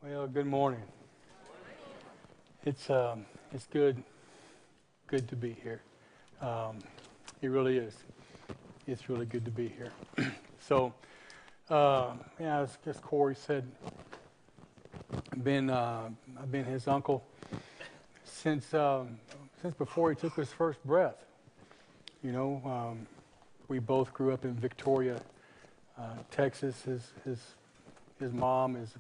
Well, good morning. It's good to be here. Um, it really is. It's really good to be here. Yeah, as Corey said, I've been his uncle since before he took his first breath. You know, we both grew up in Victoria, Texas. His mom is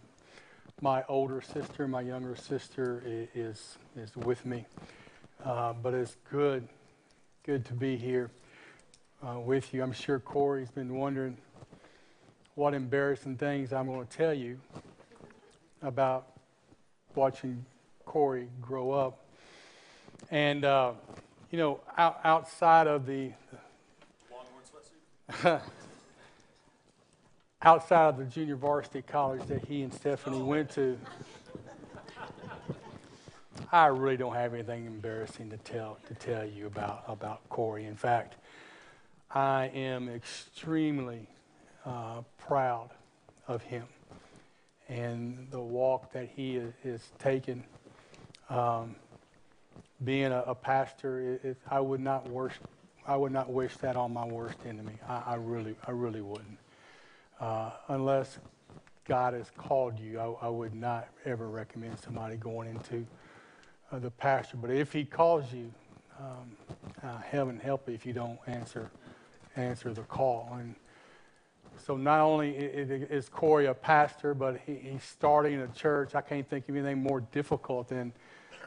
my older sister. My younger sister is with me. But it's good to be here with you. I'm sure Corey's been wondering what embarrassing things I'm going to tell you about watching Corey grow up. And, outside of the Longhorn sweatsuit? outside of the junior varsity college that he and Stephanie went to, I really don't have anything embarrassing to tell you about Corey. In fact, I am extremely proud of him and the walk that he is taking. Being a pastor, I would not wish that on my worst enemy. I really wouldn't. Unless God has called you, I would not ever recommend somebody going into the pastor. But if he calls you, heaven help you if you don't answer the call. And so not only is Corey a pastor, but he's starting a church. I can't think of anything more difficult than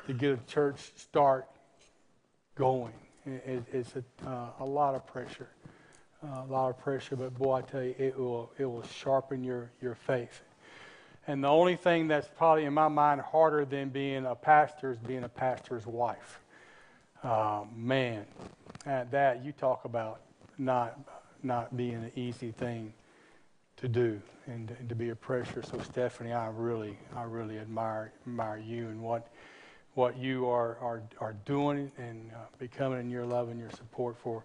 to get a church start going. It's a lot of pressure. But boy, I tell you, it will sharpen your faith. And the only thing that's probably in my mind harder than being a pastor is being a pastor's wife. Man, that you talk about not being an easy thing to do and to be a pressure. So Stephanie, I really admire you and what you are doing and becoming in your love and your support for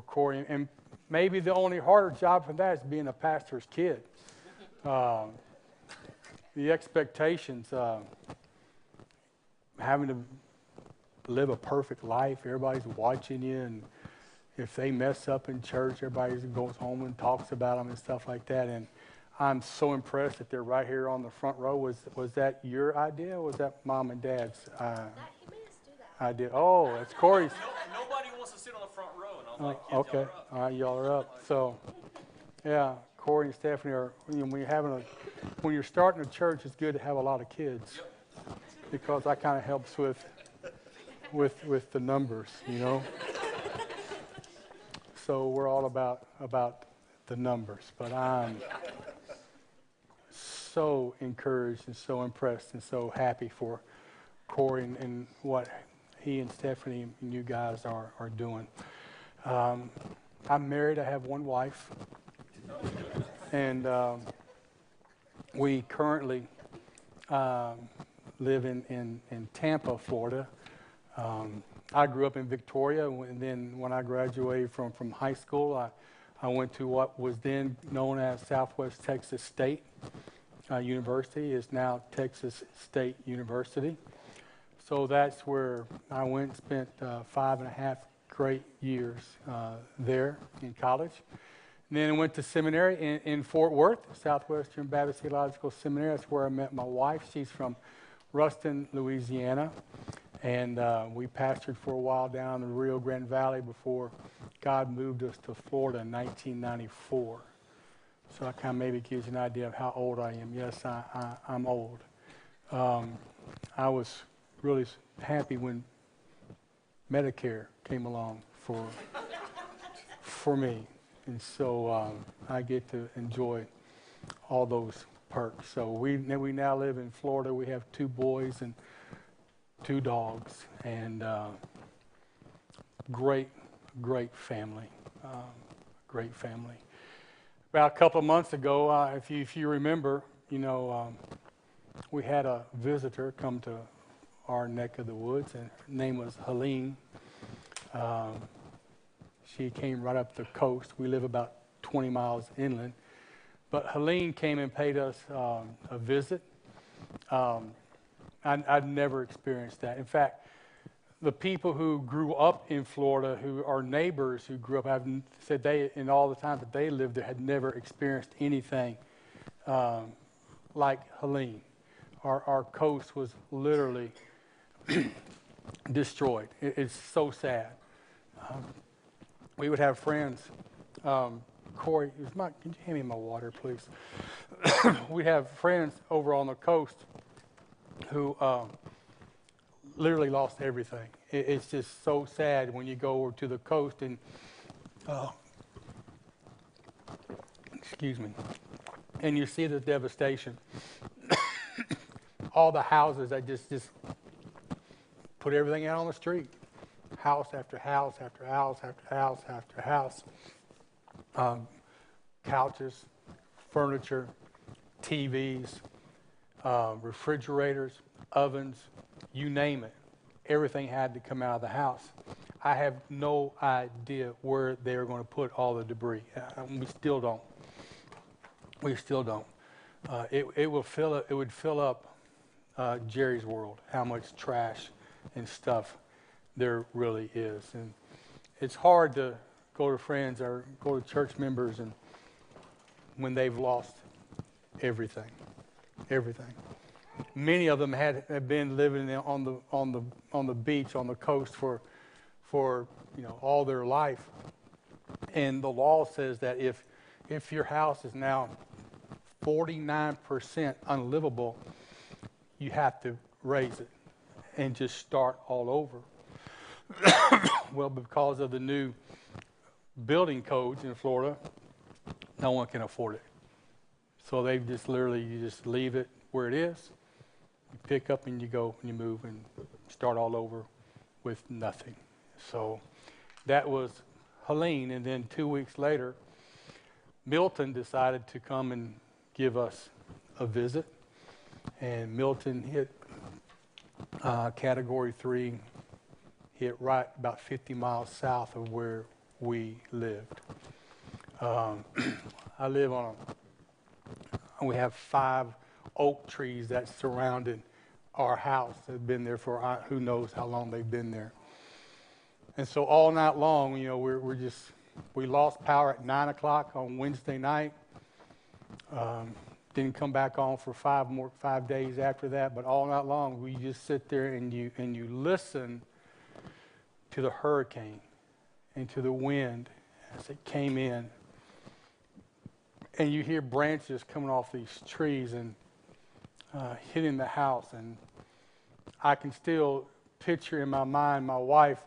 Corey. And maybe the only harder job for that is being a pastor's kid. The expectations, having to live a perfect life, everybody's watching you, and if they mess up in church, everybody goes home and talks about them and stuff like that. And I'm so impressed that they're right here on the front row. Was that your idea, or was that Mom and Dad's? He made us do that. Idea. Oh, it's Corey's. Nobody wants to sit on the front row, and I'm like, kids, Okay. y'all are up. All right, y'all are up. So, yeah, Corey and Stephanie are. When you're starting a church, it's good to have a lot of kids, because that kind of helps with the numbers, you know. So we're all about the numbers, but I'm so encouraged and so impressed and so happy for Corey and what he and Stephanie and you guys are doing. I'm married. I have one wife, and we currently live in Tampa, Florida. I grew up in Victoria, and then when I graduated from high school, I went to what was then known as Southwest Texas State University. It's now Texas State University. So that's where I went and spent 5.5 great years there in college. And then I went to seminary in Fort Worth, Southwestern Baptist Theological Seminary. That's where I met my wife. She's from Ruston, Louisiana. And we pastored for a while down in the Rio Grande Valley before God moved us to Florida in 1994. So that kind of maybe gives you an idea of how old I am. Yes, I'm old. I was really happy when Medicare came along for me. And so I get to enjoy all those perks. So we now live in Florida. We have 2 boys and 2 dogs, and great family. Great family. About a couple of months ago, if you remember, we had a visitor come to our neck of the woods, and her name was Helene. She came right up the coast. We live about 20 miles inland. But Helene came and paid us a visit. I'd never experienced that. In fact, the people who grew up in Florida, who are neighbors who grew up, have said they, in all the time that they lived there, had never experienced anything like Helene. Our coast was literally destroyed. It's so sad. We would have friends. Corey, can you hand me my water, please? We have friends over on the coast who literally lost everything. It's just so sad when you go over to the coast and, excuse me, and you see the devastation. All the houses that just put everything out on the street. House after house after house after house after house. Couches, furniture, TVs, refrigerators, ovens, you name it. Everything had to come out of the house. I have no idea where they were going to put all the debris. We still don't. We still don't. It would fill up Jerry's world, how much trash and stuff there really is. And it's hard to go to friends or go to church members and when they've lost everything. Many of them had been living on the beach, on the coast for all their life. And the law says that if your house is now 49% unlivable, you have to raise it and just start all over. Well, because of the new building codes in Florida, no one can afford it. So they just literally, you just leave it where it is. You pick up and you go and you move and start all over with nothing. So that was Helene. And then 2 weeks later, Milton decided to come and give us a visit. And Milton hit Category 3, hit right about 50 miles south of where we lived. I live we have 5 oak trees that surrounded our house. They've been there for who knows how long they've been there. And so all night long, we lost power at 9 o'clock on Wednesday night. Didn't come back on for 5 days after that, but all night long we just sit there and you listen to the hurricane and to the wind as it came in. And you hear branches coming off these trees and hitting the house. And I can still picture in my mind my wife,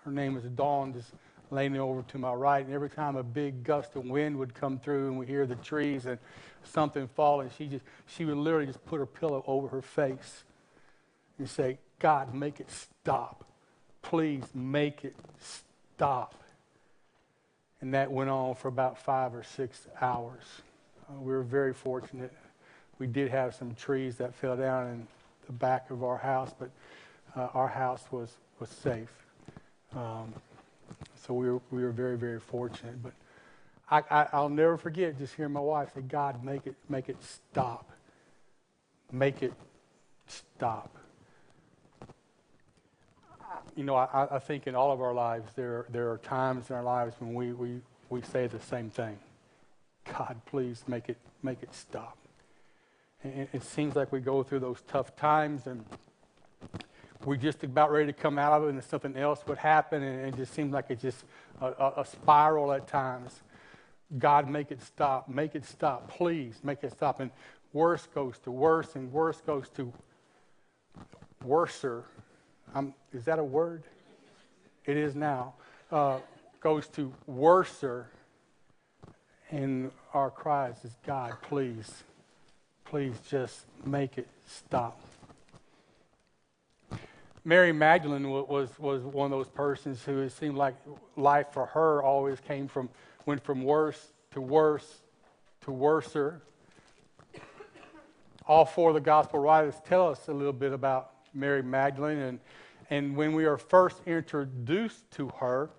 her name is Dawn, just laying over to my right. And every time a big gust of wind would come through and we hear the trees and something falling, she would literally just put her pillow over her face and say, God, make it stop. Please make it stop. And that went on for about 5 or 6 hours. We were very fortunate. We did have some trees that fell down in the back of our house, but our house was safe. So we were very, very fortunate. But I'll never forget just hearing my wife say, God, make it stop. Make it stop. I think in all of our lives, there are times in our lives when we say the same thing. God, please make it stop. And it seems like we go through those tough times and we're just about ready to come out of it and something else would happen and it just seems like it's just a spiral at times. God, make it stop. Make it stop. Please make it stop. And worse goes to worse and worse goes to worser. Is that a word? It is now. Goes to worser. And our cries is, God, please just make it stop. Mary Magdalene was one of those persons who it seemed like life for her always went from worse to worse to worser. All 4 of the gospel writers tell us a little bit about Mary Magdalene, and when we are first introduced to her,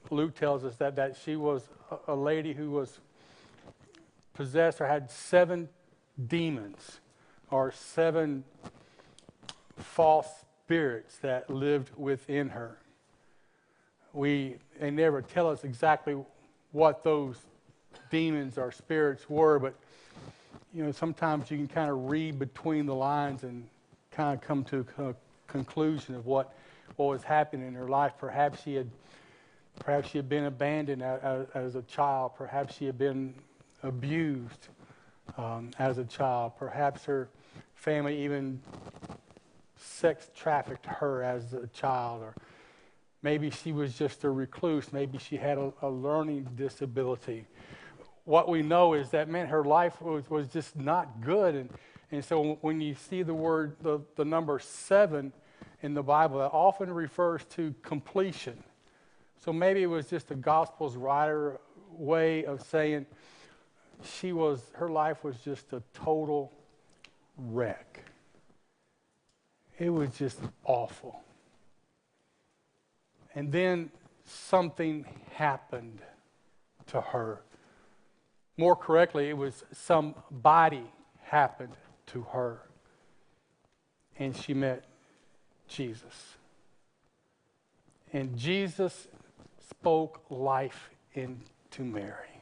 Luke tells us that she was a lady who was possessed or had 7 demons or 7 false spirits that lived within her. They never tell us exactly what those demons or spirits were, but sometimes you can kind of read between the lines and kind of come to a conclusion of what was happening in her life. Perhaps she had been abandoned as a child. Perhaps she had been abused as a child. Perhaps her family even sex trafficked her as a child, or maybe she was just a recluse. Maybe she had a learning disability. What we know is that, man, her life was just not good. And so when you see the number 7 in the Bible, that often refers to completion. So maybe it was just a Gospels writer way of saying her life was just a total wreck. It was just awful. And then something happened to her. More correctly, it was somebody happened to her. And she met Jesus. And Jesus spoke life into Mary.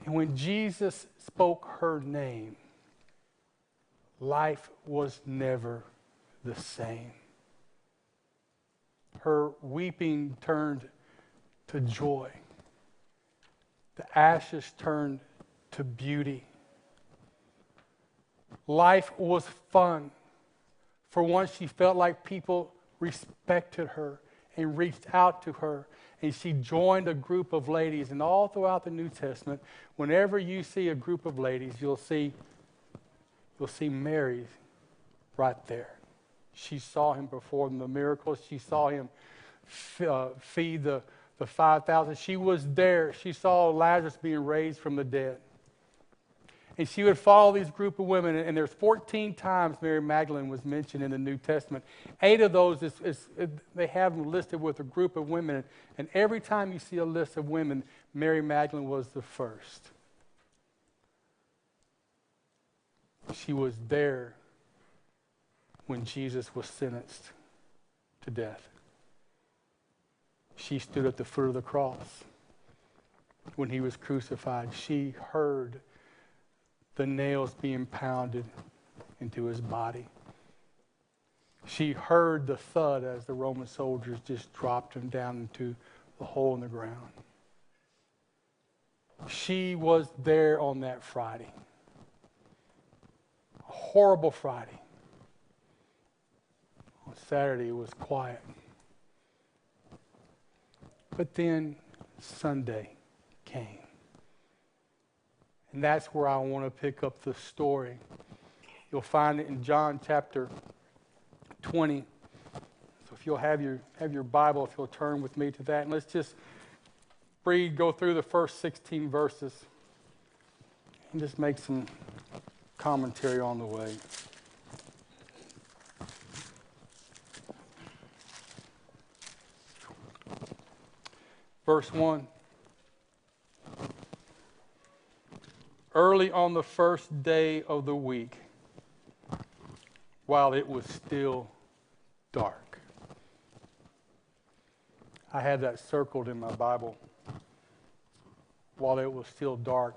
And when Jesus spoke her name, life was never the same. Her weeping turned to joy. The ashes turned to beauty. Life was fun. For once, she felt like people respected her and reached out to her. And she joined a group of ladies. And all throughout the New Testament, whenever you see a group of ladies, you'll see Mary right there. She saw him perform the miracles. She saw him feed the 5,000. She was there. She saw Lazarus being raised from the dead. And she would follow these group of women. And there's 14 times Mary Magdalene was mentioned in the New Testament. 8 of those, they have them listed with a group of women. And every time you see a list of women, Mary Magdalene was the first. She was there when Jesus was sentenced to death. She stood at the foot of the cross when he was crucified. She heard the nails being pounded into his body. She heard the thud as the Roman soldiers just dropped him down into the hole in the ground. She was there on that Friday. A horrible Friday. On Saturday it was quiet. But then Sunday came. And that's where I want to pick up the story. You'll find it in John chapter 20. So if you'll have your Bible, if you'll turn with me to that. And let's just go through the first 16 verses and just make some commentary on the way. Verse 1. Early on the first day of the week, while it was still dark. I had that circled in my Bible. While it was still dark.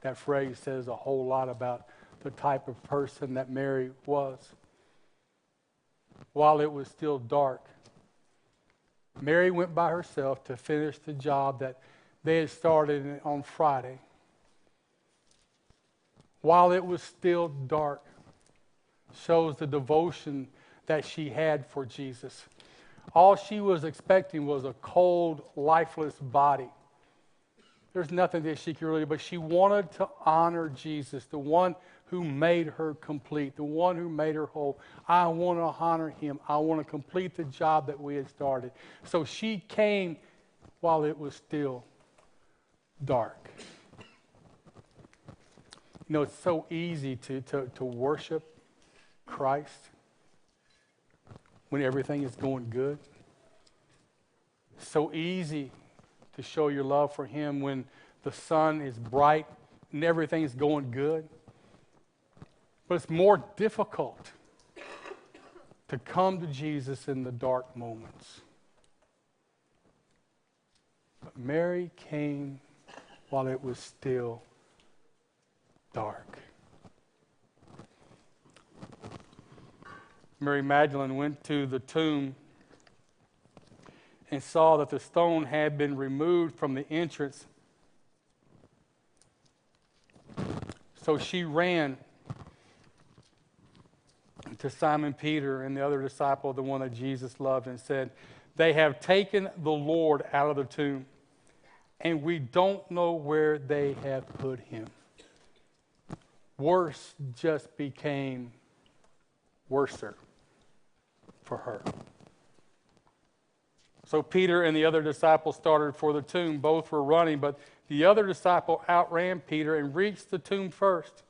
That phrase says a whole lot about the type of person that Mary was. While it was still dark, Mary went by herself to finish the job that they had started on Friday. While it was still dark, shows the devotion that she had for Jesus. All she was expecting was a cold, lifeless body. There's nothing that she could really do, but she wanted to honor Jesus, the one who made her complete, the one who made her whole. I want to honor him. I want to complete the job that we had started. So she came while it was still dark. You know, it's so easy to worship Christ when everything is going good. It's so easy to show your love for him when the sun is bright and everything's going good. But it's more difficult to come to Jesus in the dark moments. But Mary came while it was still dark. Mary Magdalene went to the tomb and saw that the stone had been removed from the entrance. So she ran to Simon Peter and the other disciple, the one that Jesus loved, and said, "They have taken the Lord out of the tomb, and we don't know where they have put him." Worse just became worser for her. So Peter and the other disciple started for the tomb. Both were running, but the other disciple outran Peter and reached the tomb first.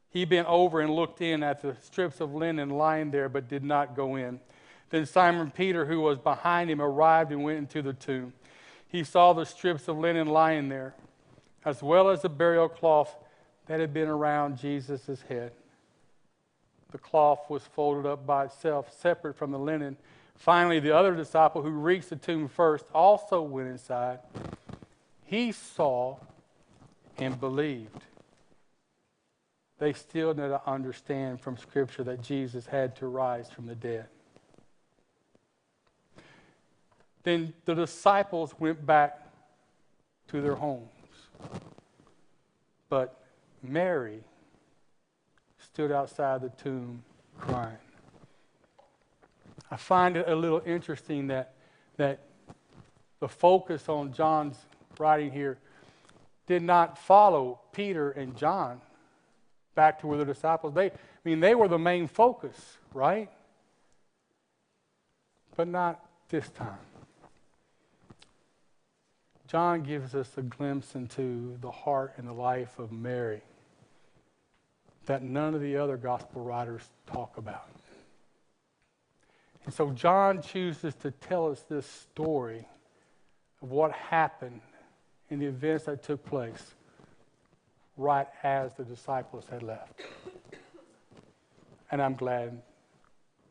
He bent over and looked in at the strips of linen lying there, but did not go in. Then Simon Peter, who was behind him, arrived and went into the tomb. He saw the strips of linen lying there, as well as the burial cloth that had been around Jesus' head. The cloth was folded up by itself, separate from the linen. Finally, the other disciple, who reached the tomb first, also went inside. He saw and believed. They still did not understand from Scripture that Jesus had to rise from the dead. Then the disciples went back to their homes. But Mary stood outside the tomb crying. I find it a little interesting that the focus on John's writing here did not follow Peter and John back to where the disciples. They were the main focus, right? But not this time. John gives us a glimpse into the heart and the life of Mary that none of the other gospel writers talk about. And so John chooses to tell us this story of what happened in the events that took place right as the disciples had left. And I'm glad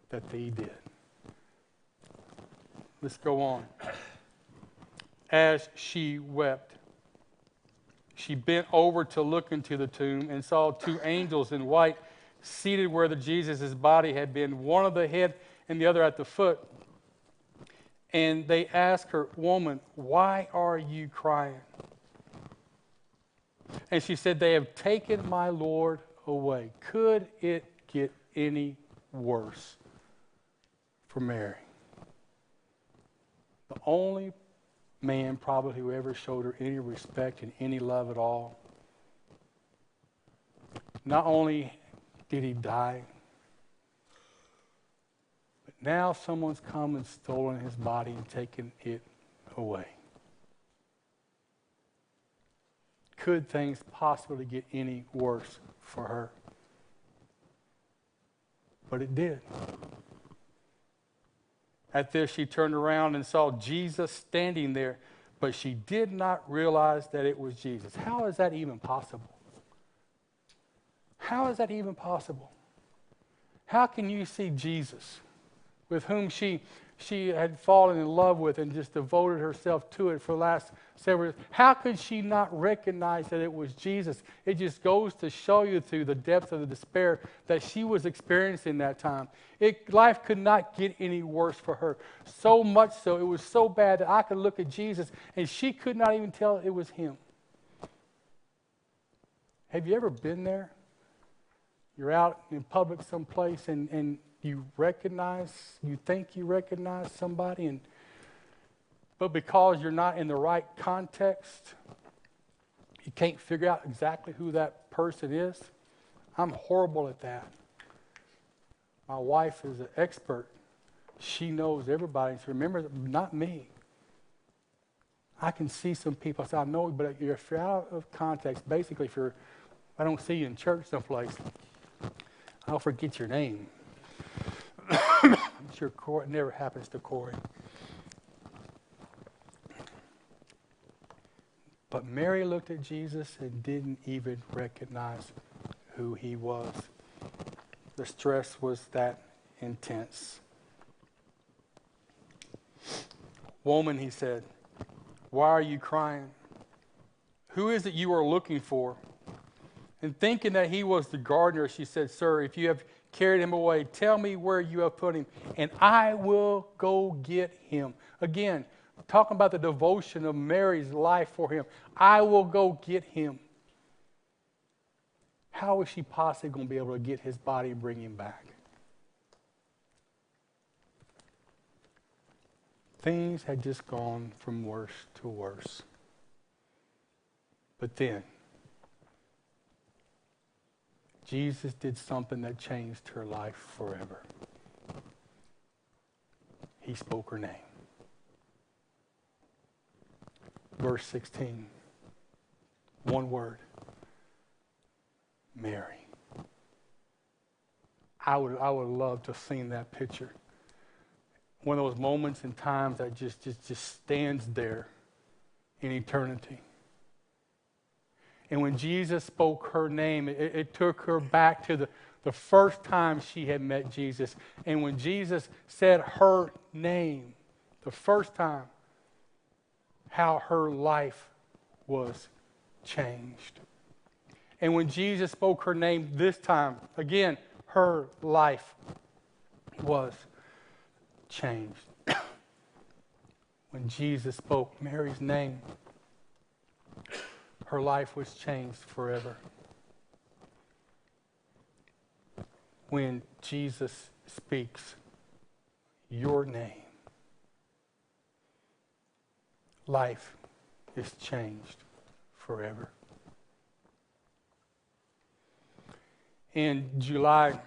that they did. Let's go on. As she wept, she bent over to look into the tomb and saw two angels in white seated where Jesus' body had been, one at the head and the other at the foot. And they asked her, "Woman, why are you crying?" And she said, "They have taken my Lord away." Could it get any worse for Mary? The only man probably who ever showed her any respect and any love at all. Not only did he die, but now someone's come and stolen his body and taken it away. Could things possibly get any worse for her? But it did. At this, she turned around and saw Jesus standing there, but she did not realize that it was Jesus. How is that even possible? How is that even possible? How can you see Jesus, with whom she had fallen in love with and just devoted herself to it for the last several years? How could she not recognize that it was Jesus? It just goes to show you through the depth of the despair that she was experiencing that time. Life could not get any worse for her. So much so, it was so bad that I could look at Jesus and she could not even tell it was him. Have you ever been there? You're out in public someplace and you think you recognize somebody, but because you're not in the right context, you can't figure out exactly who that person is. I'm horrible at that. My wife is an expert. She knows everybody. She remembers, not me. I can see some people. I say, I know, but if you're out of context, basically, if I don't see you in church someplace, I'll forget your name. I'm sure it never happens to Corey. But Mary looked at Jesus and didn't even recognize who he was. The stress was that intense. Woman, he said, why are you crying? Who is it you are looking for? And thinking that he was the gardener, she said, Sir, if you have carried him away, tell me where you have put him, and I will go get him. Again, talking about the devotion of Mary's life for him. I will go get him. How is she possibly going to be able to get his body and bring him back? Things had just gone from worse to worse. But then, Jesus did something that changed her life forever. He spoke her name. Verse 16. One word. Mary. I would love to have seen that picture. One of those moments and times that just stands there in eternity. And when Jesus spoke her name, it took her back to the first time she had met Jesus. And when Jesus said her name, the first time, how her life was changed. And when Jesus spoke her name this time, again, her life was changed. When Jesus spoke Mary's name, her life was changed forever. When Jesus speaks your name, life is changed forever. In July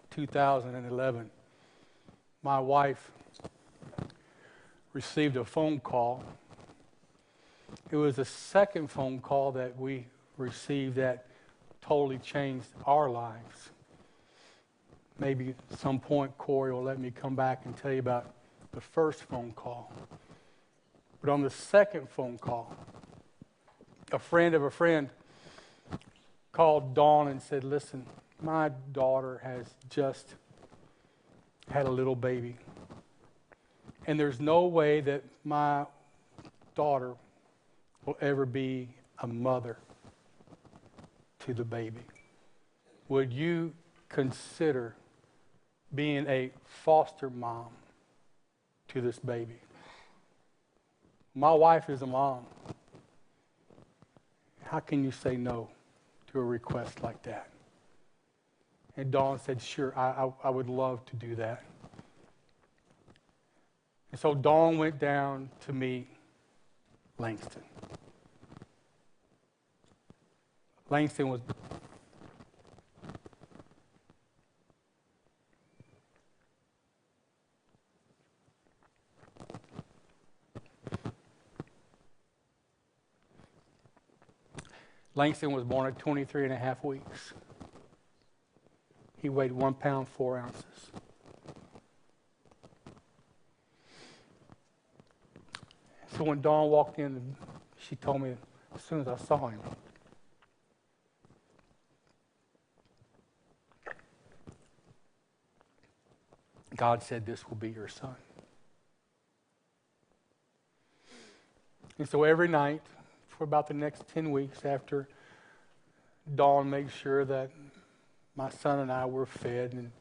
2011, my wife received a phone call. It was the second phone call that we received that totally changed our lives. Maybe at some point Corey will let me come back and tell you about the first phone call. But on the second phone call, a friend of a friend called Dawn and said, listen, my daughter has just had a little baby. And there's no way that my daughter will ever be a mother to the baby. Would you consider being a foster mom to this baby? My wife is a mom. How can you say no to a request like that? And Dawn said, sure, I would love to do that. And so Dawn went down to meet Langston. Langston was born at 23 and a half weeks. He weighed 1 pound, 4 ounces. So when Dawn walked in, she told me as soon as I saw him, God said, this will be your son. And so every night, for about the next 10 weeks after Dawn made sure that my son and I were fed, and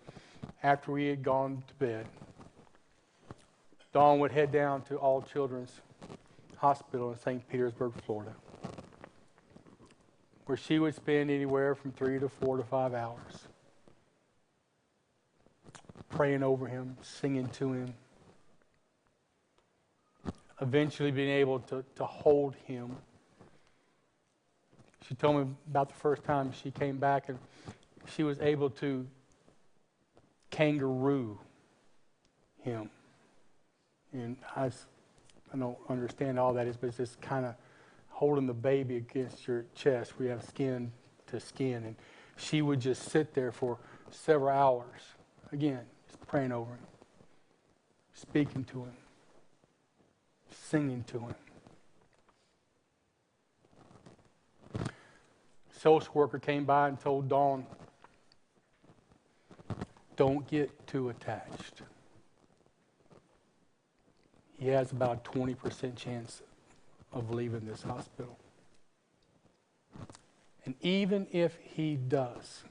after we had gone to bed, Dawn would head down to All Children's Hospital in St. Petersburg, Florida, where she would spend anywhere from 3 to 4 to 5 hours praying over him, singing to him, eventually being able to hold him. She told me about the first time she came back and she was able to kangaroo him. And I don't understand all that is, but it's just kind of holding the baby against your chest where you have skin to skin. And she would just sit there for several hours, again, just praying over him, speaking to him, singing to him. social worker came by and told Dawn, don't get too attached. He has about a 20% chance of leaving this hospital. And even if he does,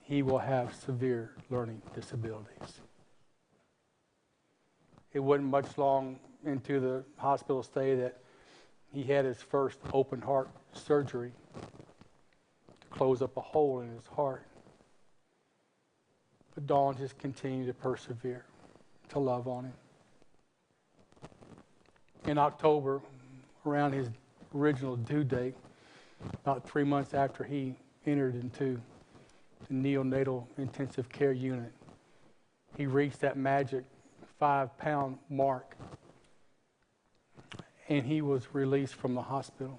he will have severe learning disabilities. It wasn't much long into the hospital stay that he had his first open heart surgery to close up a hole in his heart. But Dawn just continued to persevere, to love on him. In October, around his original due date, about 3 months after he entered into the neonatal intensive care unit, he reached that magic 5-pound mark, and he was released from the hospital.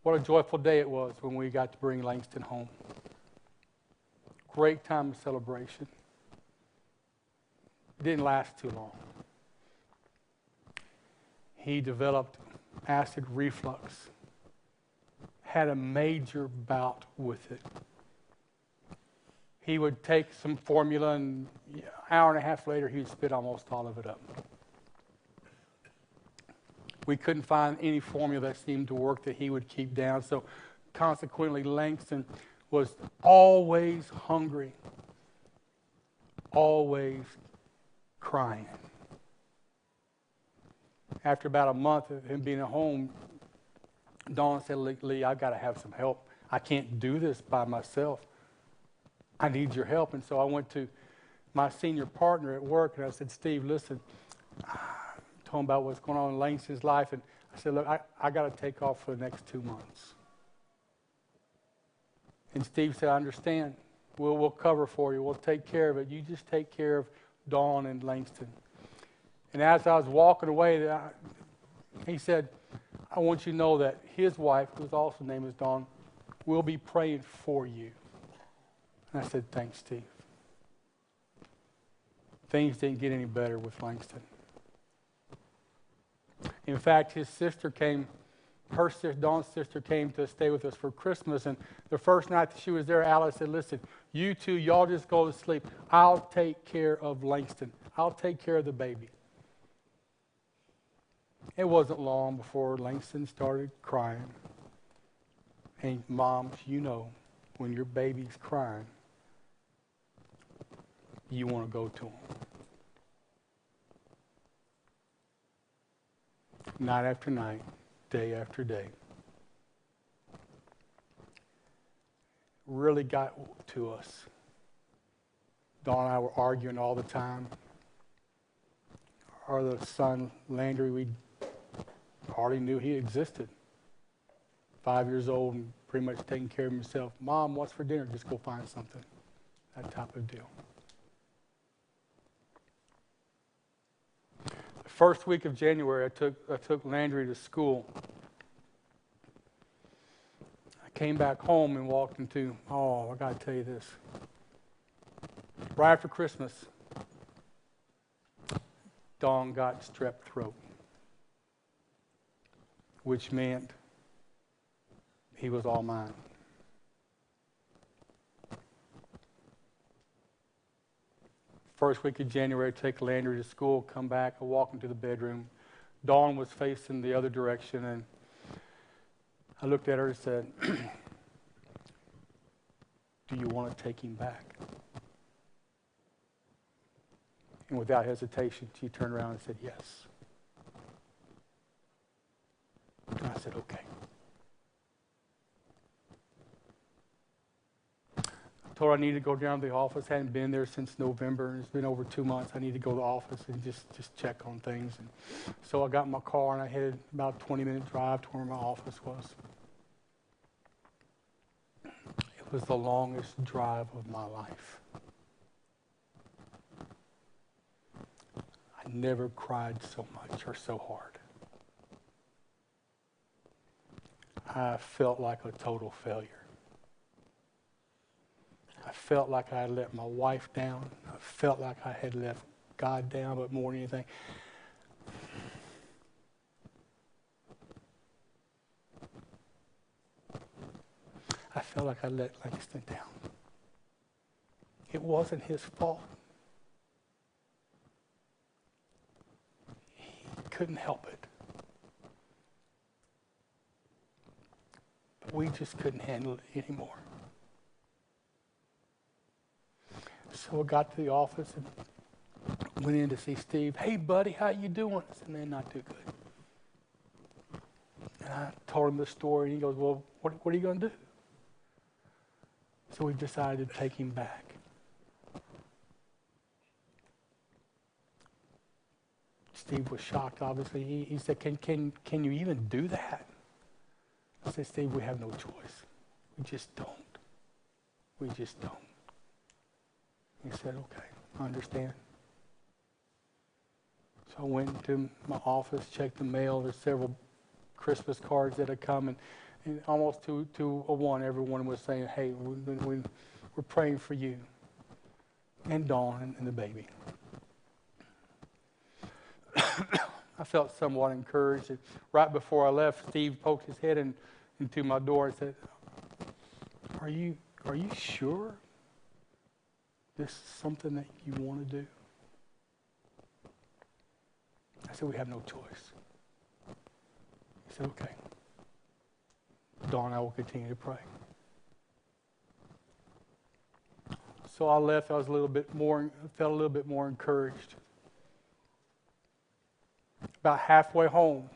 What a joyful day it was when we got to bring Langston home. Great time of celebration. It didn't last too long. He developed acid reflux, had a major bout with it. He would take some formula, and an hour and a half later, he would spit almost all of it up. We couldn't find any formula that seemed to work that he would keep down, so consequently, Langston was always hungry, always crying. After about a month of him being at home, Dawn said, Lee, I've got to have some help. I can't do this by myself. I need your help. And so I went to my senior partner at work, and I said, Steve, listen, I told him about what's going on in Langston's life, and I said, look, I got to take off for the next 2 months. And Steve said, I understand. We'll cover for you. We'll take care of it. You just take care of Dawn and Langston. And as I was walking away, he said, I want you to know that his wife, whose also name is Dawn, will be praying for you. And I said, thanks, Steve. Things didn't get any better with Langston. In fact, his sister came, Dawn's sister came to stay with us for Christmas, and the first night that she was there, Alice said, listen, you two, y'all just go to sleep. I'll take care of Langston. I'll take care of the baby. It wasn't long before Langston started crying. And moms, you know, when your baby's crying, you want to go to him. Night after night, day after day. Really got to us. Dawn and I were arguing all the time. Our little son, Landry, we hardly knew he existed. 5 years old and pretty much taking care of himself. Mom, what's for dinner? Just go find something. That type of deal. The first week of January, I took Landry to school. I came back home and walked into, I got to tell you this. Right after Christmas, Dawn got strep throat, which meant he was all mine. First week of January, I take Landry to school, come back, I walk into the bedroom. Dawn was facing the other direction, and I looked at her and said, do you want to take him back? And without hesitation, she turned around and said, yes. And I said, okay. I told her I needed to go down to the office. I hadn't been there since November, and it's been over 2 months. I need to go to the office and just check on things. And so I got in my car, and I headed about a 20-minute drive to where my office was. It was the longest drive of my life. I never cried so much or so hard. I felt like a total failure. I felt like I had let my wife down. I felt like I had let God down, but more than anything, felt like I let Langston down. It wasn't his fault. He couldn't help it. But we just couldn't handle it anymore. So I got to the office and went in to see Steve. Hey, buddy, how you doing? I said, man, not too good. And I told him the story, and he goes, well, what are you going to do? So we decided to take him back. Steve was shocked, obviously. He said, can you even do that? I said, Steve, we have no choice. We just don't. We just don't. He said, okay, I understand. So I went to my office, checked the mail. There's several Christmas cards that had come, and almost to a one, everyone was saying, hey, we're praying for you and Dawn and the baby. I felt somewhat encouraged. And right before I left, Steve poked his head into my door and said, are you sure this is something that you want to do? I said, we have no choice. He said, okay. Dawn and I will continue to pray. So I left. I was felt a little bit more encouraged. About halfway home,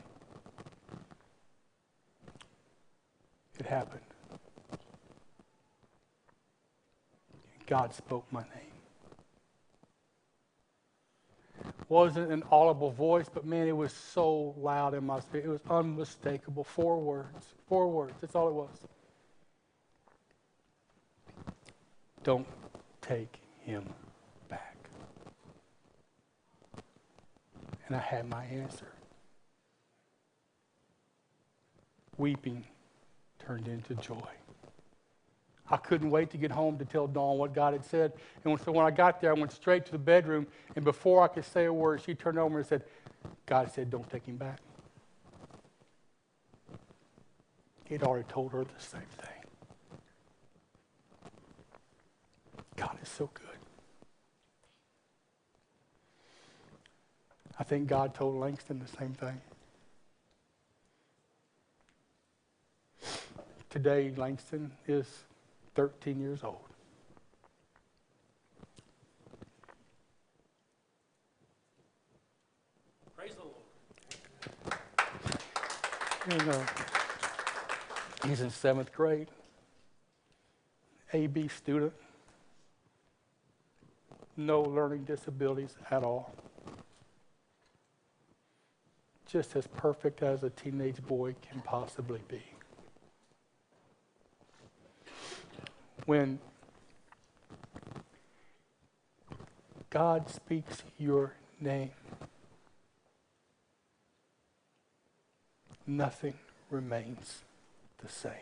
it happened. God spoke my name. Wasn't an audible voice, but man, it was so loud in my spirit. It was unmistakable. 4 words. 4 words. That's all it was. Don't take him back. And I had my answer. Weeping turned into joy. I couldn't wait to get home to tell Dawn what God had said. And so when I got there, I went straight to the bedroom. And before I could say a word, she turned over and said, God said, don't take him back. He'd already told her the same thing. God is so good. I think God told Langston the same thing. Today, Langston is 13 years old. Praise the Lord. And, he's in 7th grade. AB student. No learning disabilities at all. Just as perfect as a teenage boy can possibly be. When God speaks your name, nothing remains the same.